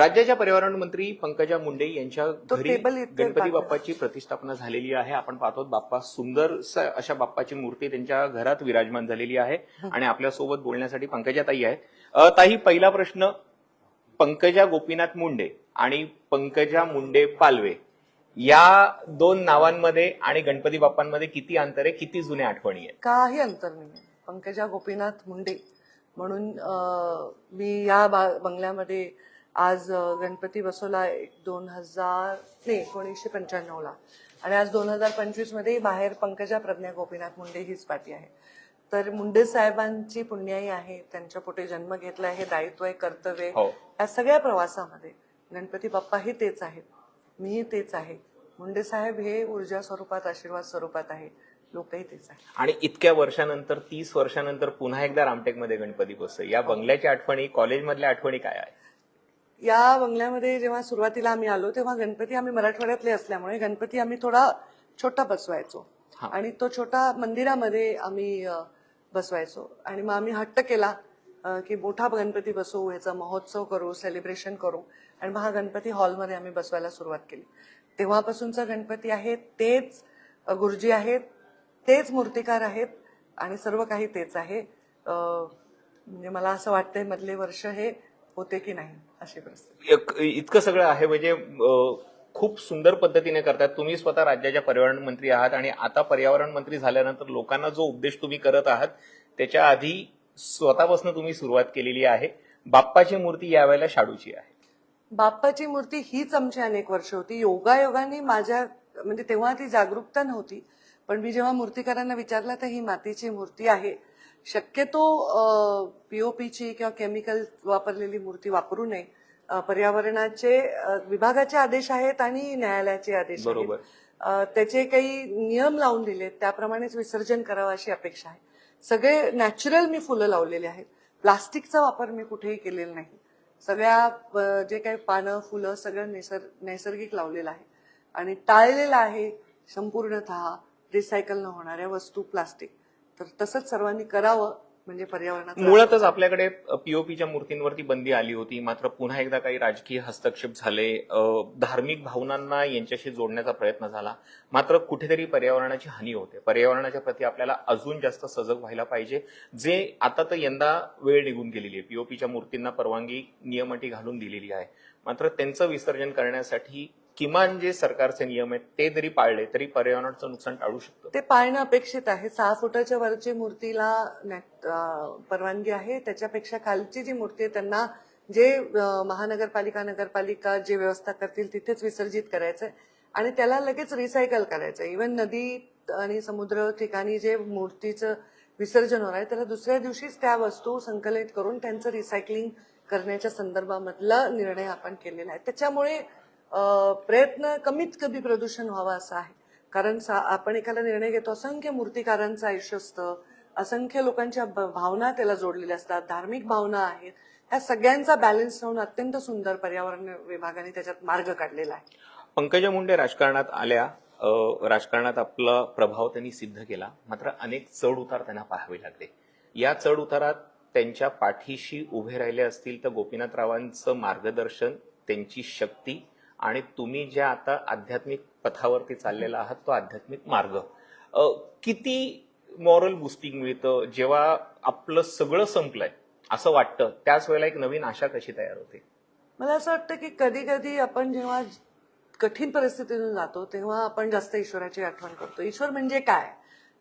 राज्याच्या पर्यावरण मंत्री पंकजा मुंडे यांच्या घरी गणपती बाप्पाची प्रतिष्ठापना झालेली आहे. आपण पाहतो बाप्पा सुंदर अशा बाप्पाची मूर्ती त्यांच्या घरात विराजमान झालेली आहे आणि आपल्यासोबत बोलण्यासाठी पंकजा ताई आहे. ताई, पहिला प्रश्न, पंकजा गोपीनाथ मुंडे आणि पंकजा मुंडे पालवे या दोन नावांमध्ये आणि गणपती बाप्पांमध्ये किती अंतर आहे, किती जुन्या आठवणी आहेत? काही अंतर नाही. पंकजा गोपीनाथ मुंडे म्हणून मी या बंगल्यामध्ये आज गणपती बसवला 1995 ला आणि आज 2025 मध्ये बाहेर पंकजा प्रज्ञा गोपीनाथ मुंडे हीच पाठी आहे. तर मुंडे साहेबांची पुण्याई आहे, त्यांच्या पोटी जन्म घेतला आहे, दायित्व आहे, कर्तव्य. या सगळ्या प्रवासामध्ये गणपती बाप्पाही तेच आहेत, मीही तेच आहे. मुंडे साहेब हे ऊर्जा स्वरूपात, आशीर्वाद स्वरूपात आहे, लोकही तेच आहे. आणि इतक्या वर्षानंतर, 30 वर्षानंतर पुन्हा एकदा रामटेकमध्ये गणपती बसतोय. या बंगल्याच्या आठवणी, कॉलेजमधल्या आठवणी काय आहे? या बंगल्यामध्ये जेव्हा सुरुवातीला आम्ही आलो तेव्हा गणपती, आम्ही मराठवाड्यातले असल्यामुळे गणपती आम्ही थोडा छोटा बसवायचो आणि तो छोटा मंदिरामध्ये आम्ही बसवायचो आणि मग आम्ही हट्ट केला की मोठा गणपती बसवू, ह्याचा महोत्सव करू, सेलिब्रेशन करू आणि मग हा गणपती हॉलमध्ये आम्ही बसवायला सुरुवात केली. तेव्हापासूनचा गणपती आहे, तेच गुरुजी आहेत, तेच मूर्तिकार आहेत आणि सर्व काही तेच आहे. म्हणजे मला असं वाटतंय मधले वर्ष हे होते की नाही अशी परिस्थिती. इतकं सगळं आहे म्हणजे खूप सुंदर पद्धतीने करतात. तुम्ही स्वतः राज्याच्या पर्यावरण मंत्री आहात आणि आता पर्यावरण मंत्री झाल्यानंतर लोकांना जो उपदेश तुम्ही करत आहात त्याच्या आधी स्वतःपासून तुम्ही सुरुवात केलेली आहे. बाप्पाची मूर्ती यावेळेला शाडूची आहे. बाप्पाची मूर्ती हीच आमची अनेक वर्ष होती. योगायोगाने माझ्या म्हणजे तेव्हा ती जागरूकता नव्हती, पण मी जेव्हा मूर्तिकारांना विचारलं तर ही मातीची मूर्ती आहे. शक्यतो पीओपीची किंवा केमिकल वापरलेली मूर्ती वापरू नये. पर्यावरणाचे विभागाचे आदेश आहेत आणि न्यायालयाचे आदेश आहेत. त्याचे काही नियम लावून दिलेत, त्याप्रमाणेच विसर्जन करावं अशी अपेक्षा आहे. सगळे नॅचरल मी फुलं लावलेले आहेत. प्लास्टिकचा वापर मी कुठेही केलेला नाही. सगळ्या जे काही पानं, फुलं सगळं नैसर्गिक लावलेलं आहे आणि टाळलेलं आहे संपूर्णतः रिसायकल न होणाऱ्या वस्तू, प्लास्टिक. तर तसंच सर्वांनी करावं म्हणजे पर्यावरणाचं. मुळातच आपल्याकडे पीओपीच्या मूर्तींवरती बंदी आली होती, मात्र पुन्हा एकदा काही राजकीय हस्तक्षेप झाले, धार्मिक भावनांना यांच्याशी जोडण्याचा प्रयत्न झाला, मात्र कुठेतरी पर्यावरणाची हानी होते. पर्यावरणाच्या प्रती आपल्याला अजून जास्त सजग व्हायला पाहिजे. जे आता तर यंदा वेळ निघून गेलेली आहे, पीओपीच्या मूर्तींना परवानगी नियम अटी घालून दिलेली आहे, मात्र त्यांचं विसर्जन करण्यासाठी किमान जे सरकारचे नियम आहेत ते जरी पाळले तरी पर्यावरणाचं नुकसान टाळू शकतं. ते पाळणं अपेक्षित आहे. 6 फुटाच्या वरची मूर्तीला परवानगी आहे. त्याच्यापेक्षा खालची जी मूर्ती आहे त्यांना जे महानगरपालिका, नगरपालिका जे व्यवस्था करतील तिथेच विसर्जित करायचंय आणि त्याला लगेच रिसायकल करायचंय. इव्हन नदी आणि समुद्र ठिकाणी जे मूर्तीचं विसर्जन होणार आहे त्याला दुसऱ्या दिवशीच त्या वस्तू संकलित करून त्यांचं रिसायकलिंग करण्याच्या संदर्भामधला निर्णय आपण केलेला आहे. त्याच्यामुळे प्रयत्न कमीत कमी प्रदूषण व्हावं असा आहे. कारण आपण एखादा निर्णय घेतो, असंख्य मूर्तिकारांचं आयुष्य असतं, असंख्य लोकांच्या भावना त्याला जोडलेल्या असतात, धार्मिक भावना आहेत. ह्या सगळ्यांचा बॅलन्स ठेवून अत्यंत सुंदर पर्यावरण विभागाने त्याच्यात मार्ग काढलेला आहे. पंकजा मुंडे राजकारणात आल्या, राजकारणात आपला प्रभाव त्यांनी सिद्ध केला, मात्र अनेक चढ उतार त्यांना पाहावे लागले. या चढ उतारात त्यांच्या पाठीशी उभे राहिले असतील तर गोपीनाथरावांचं मार्गदर्शन, त्यांची शक्ती आणि तुम्ही ज्या आता आध्यात्मिक पथावरती चाललेला आहात तो आध्यात्मिक मार्ग, किती मॉरल बुस्टिंग मिळतं जेव्हा आपलं सगळं संपलंय असं वाटतं, त्याच वेळेला एक नवीन आशा कशी तयार होते? मला असं वाटतं की कधी कधी आपण जेव्हा कठीण परिस्थितीतून जातो तेव्हा आपण जास्त ईश्वराची आठवण करतो. ईश्वर म्हणजे काय?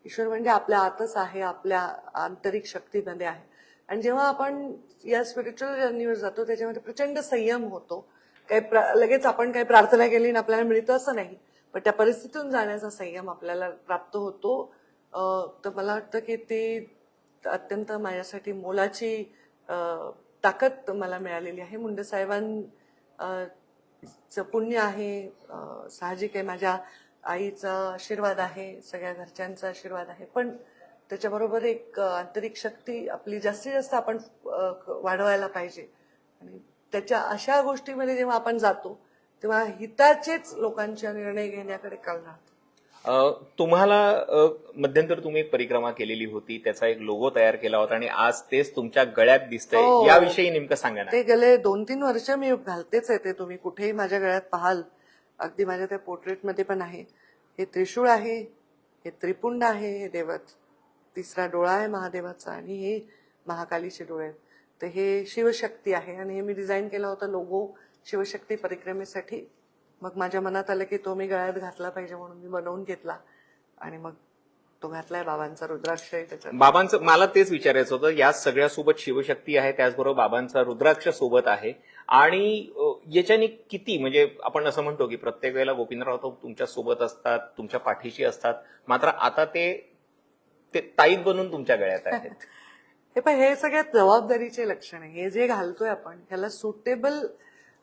ईश्वर म्हणजे आपल्या आतच आहे, आपल्या आंतरिक शक्तीमध्ये आहे. आणि जेव्हा आपण या स्पिरिच्युअल जर्नीवर जातो त्याच्यामध्ये प्रचंड संयम होतो. लगेच आपण काही प्रार्थना केली आणि आपल्याला मिळतं असं नाही, पण त्या परिस्थितीतून जाण्याचा संयम आपल्याला प्राप्त होतो. तर मला वाटतं की ते अत्यंत माझ्यासाठी मोलाची ताकद मला मिळालेली आहे. मुंडे साहेबांचं पुण्य आहे, साहजिक आहे, माझ्या आईचा आशीर्वाद आहे, सगळ्या घरच्यांचा आशीर्वाद आहे, पण त्याच्याबरोबर एक आंतरिक शक्ती आपली जास्तीत जास्त आपण वाढवायला पाहिजे. आणि त्याच्या अशा गोष्टीमध्ये जेव्हा आपण जातो तेव्हा हिताचेच लोकांच्या निर्णय घेण्याकडे कल राहतो. तुम्हाला मध्यंतरी तुम्ही एक परिक्रमा केलेली होती, त्याचा एक लोगो तयार केला होता आणि आज तेच तुमच्या गळ्यात दिसतंय. हो. याविषयी नेमकं सांगा ना. ते गेले 2-3 वर्ष मी घालतेच आहे ते. तुम्ही कुठेही माझ्या गळ्यात पाहाल, अगदी माझ्या त्या पोर्ट्रेटमध्ये पण आहे. हे त्रिशूळ आहे, हे त्रिपुंड आहे, हे देवाच तिसरा डोळा आहे महादेवाचा आणि हे महाकालीचे डोळे आहेत. तर हे शिवशक्ती आहे आणि हे मी डिझाईन केला होता लोगो शिवशक्ती परिक्रमेसाठी. मग माझ्या मनात आलं की तो मी गळ्यात घातला पाहिजे म्हणून मी बनवून घेतला आणि मग तो घातलाय. बाबांचा रुद्राक्ष आहे त्याच्यात. बाबांचं मला तेच विचारायचं होतं, या सगळ्यासोबत शिवशक्ती आहे, त्याचबरोबर बाबांचा रुद्राक्ष सोबत आहे आणि याच्याने किती म्हणजे आपण असं म्हणतो की प्रत्येक वेळेला गोपीनाथराव तुमच्या सोबत असतात, तुमच्या पाठीशी असतात, मात्र आता ते ताईत बनून तुमच्या गळ्यात आहेत. हे पण हे सगळ्यात जबाबदारीचे लक्षण आहे. हे जे घालतोय आपण ह्याला सुटेबल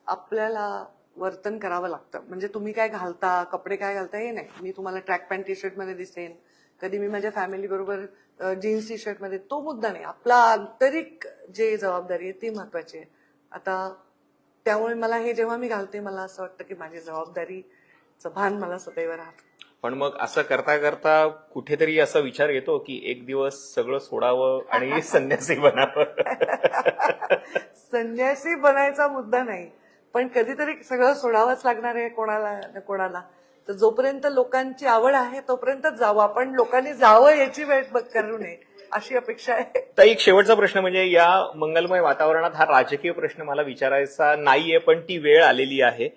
आपल्याला वर्तन करावं लागतं. म्हणजे तुम्ही काय घालता, कपडे काय घालता हे नाही. मी तुम्हाला ट्रॅक पॅन्ट टी शर्ट मध्ये दिसेन, कधी मी माझ्या फॅमिली बरोबर जीन्स टी शर्ट मध्ये, तो मुद्दा नाही. आपला आंतरिक जे जबाबदारी आहे ती महत्वाची आहे. आता त्यामुळे मला हे जेव्हा मी घालते मला असं वाटतं की माझी जबाबदारीचं भान मला सदैव राहतं. पण मग असं करता करता कुठेतरी असा विचार येतो की एक दिवस सगळं सोडावं आणि संन्यासी बनावं. संन्यासी बनायचा मुद्दा नाही, पण कधीतरी सगळं सोडावंच लागणार आहे कोणाला ना कोणाला. तर जोपर्यंत लोकांची आवड आहे तोपर्यंत जावं आपण. लोकांनी जावं याची वेळ करू नये अशी अपेक्षा आहे. तर एक शेवटचा प्रश्न म्हणजे या मंगलमय वातावरणात हा राजकीय प्रश्न मला विचारायचा नाहीये, पण ती वेळ आलेली आहे.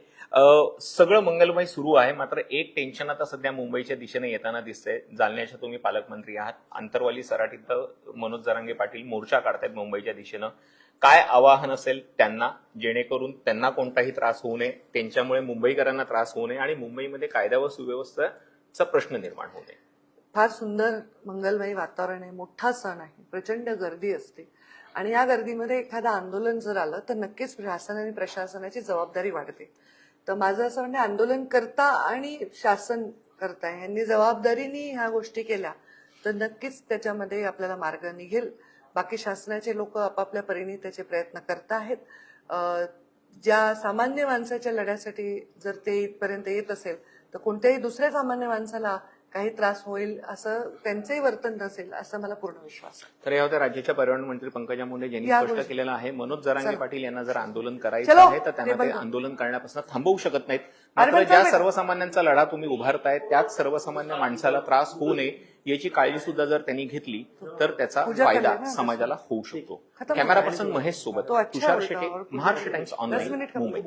सगळं मंगलमय सुरू आहे, मात्र एक टेन्शन आता सध्या मुंबईच्या दिशेने येताना दिसतंय. जालन्याच्या तुम्ही पालकमंत्री आहात, आंतरवाली सराटीत मनोज जरांगे पाटील मोर्चा काढतायत मुंबईच्या दिशेनं. काय आवाहन असेल त्यांना, जेणेकरून त्यांना कोणताही त्रास होऊ नये, त्यांच्यामुळे मुंबईकरांना त्रास होऊ नये आणि मुंबईमध्ये कायदा व सुव्यवस्थेचा प्रश्न निर्माण होऊ नये? फार सुंदर मंगलमय वातावरण आहे, मोठा सण आहे, प्रचंड गर्दी असते आणि या गर्दीमध्ये एखादं आंदोलन जर आलं तर नक्कीच शासन आणि प्रशासनाची जबाबदारी वाढते. तर माझं असं म्हणणं, आंदोलन करता आणि शासन करता यांनी जबाबदारीने ह्या गोष्टी केल्या तर नक्कीच त्याच्यामध्ये आपल्याला मार्ग निघेल. बाकी शासनाचे लोक आपापल्या परीने त्याचे प्रयत्न करत आहेत. ज्या सामान्य माणसाच्या लढ्यासाठी जर ते इथपर्यंत येत असेल तर कोणत्याही दुसऱ्या सामान्य माणसाला काही त्रास होईल असं त्यांचंही वर्तन नसेल असं मला पूर्ण विश्वास आहे. तर या होत्या राज्याच्या पर्यावरण मंत्री पंकजा मुंडे, ज्यांनी या स्पष्ट गोष्टी- केलेलं आहे मनोज जरांगे चला. पाटील यांना जर आंदोलन करायचं चलो, आहे तर त्यांना ते ते बंद. आंदोलन करण्यापासून थांबवू शकत नाहीत. अरे मात्र पण ज्या चालेल. सर्वसामान्यांचा लढा तुम्ही उभारताय त्याच सर्वसामान्य माणसाला त्रास होऊ नये याची काळजी सुद्धा जर त्यांनी घेतली तर त्याचा पूजा फायदा करणार ना. समाजाला होऊ शकतो. खतम कॅमेरा होणार. पर्सन महेश सोबत तो अच्छा तुषार होता शेटे, और महाराष्ट्र टाइम्स 10 ऑनलाईन, मिनिट खत्म. मुंबई.